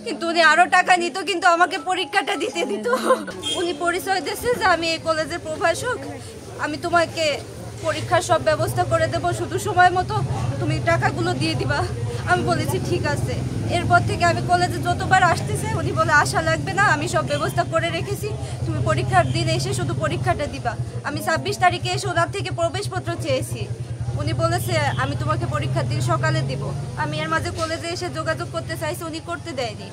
কিন্তু উনি আরো টাকা নিত, কিন্তু আমাকে পরীক্ষাটা দিতে দিত। উনি পরিচয় দিয়েছে যে আমি এই কলেজের প্রভাষক, আমি তোমাকে পরীক্ষার সব ব্যবস্থা করে দেব, শুধু সময় মতো তুমি টাকাগুলো দিয়ে দিবা। আমি বলেছি ঠিক আছে। এরপর থেকে আমি কলেজে যতবার আসতেছে উনি বলে আসা লাগবে না, আমি সব ব্যবস্থা করে রেখেছি, তুমি পরীক্ষার দিন এসে শুধু পরীক্ষাটা দিবা। আমি 26 তারিখে এসে ওনার থেকে প্রবেশপত্র চেয়েছি, উনি বলেছে আমি তোমাকে পরীক্ষার দিন সকালে দিব। আমি এর মাঝে কলেজে এসে যোগাযোগ করতে চাইছি, উনি করতে দেয়নি,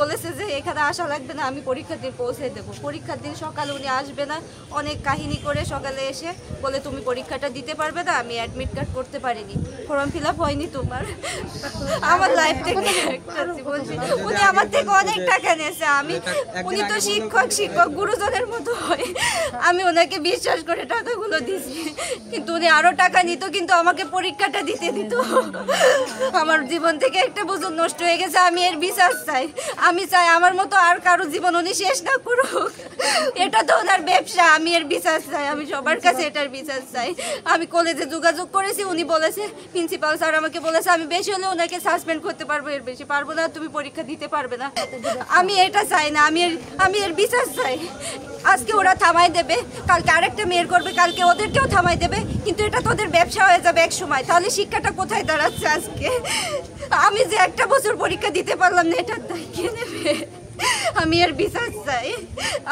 বলেছে যে এখানে আসা লাগবে না, আমি পরীক্ষার দিন পৌঁছে দেবো। পরীক্ষার দিন সকালে উনি আসবে না, অনেক কাহিনী করে সকালে এসে বলে তুমি পরীক্ষাটা দিতে পারবে না, আমি অ্যাডমিট কার্ড করতে পারিনি, ফর্ম ফিল আপ হয়নি তোমার। আমার লাইফ থেকে উনি আমার থেকে অনেক টাকা নিয়েছে। উনি তো শিক্ষক গুরুজনের মতো হয়, আমি ওনাকে বিশ্বাস করে টাকাগুলো দিয়েছি, কিন্তু উনি আরো টাকা নিত, কিন্তু আমাকে পরীক্ষাটা দিতে দিত। আমার জীবন থেকে একটা বছর নষ্ট হয়ে গেছে, আমি এর বিচার চাই। আমি চাই আমার মতো আর কারো জীবন উনি শেষ না করুক, এটা তো ওনার ব্যবসা, আমি এর বিচার চাই, আমি সবার কাছে এটার বিচার চাই। আমি কলেজে যোগাযোগ করেছি, উনি বলেছে, প্রিন্সিপাল স্যার আমাকে বলেছে আমি বেশি হলে ওনাকে সাসপেন্ড করতে পারবো, এর বেশি পারবো না, তুমি পরীক্ষা দিতে পারবে না। আমি এটা চাই না, আমি এর বিচার চাই। আজকে ওরা থামাই দেবে, কালকে আরেকটা মেয়ের করবে, কালকে ওদেরকেও থামাই দেবে, কিন্তু এটা তোদের ব্যবসা হয়ে যাবে এক সময়। তাহলে শিক্ষাটা কোথায় দাঁড়াচ্ছে আজকে? আমি যে একটা বছর পরীক্ষা দিতে পারলাম না, এটার দায় কে নেবে? আমি এর বিচার চাই,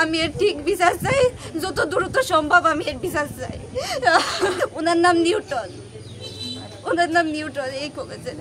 আমি এর ঠিক বিচার চাই, যত দ্রুত সম্ভব আমি এর বিচার চাই। ওনার নাম নিউটন, এই কলেজের।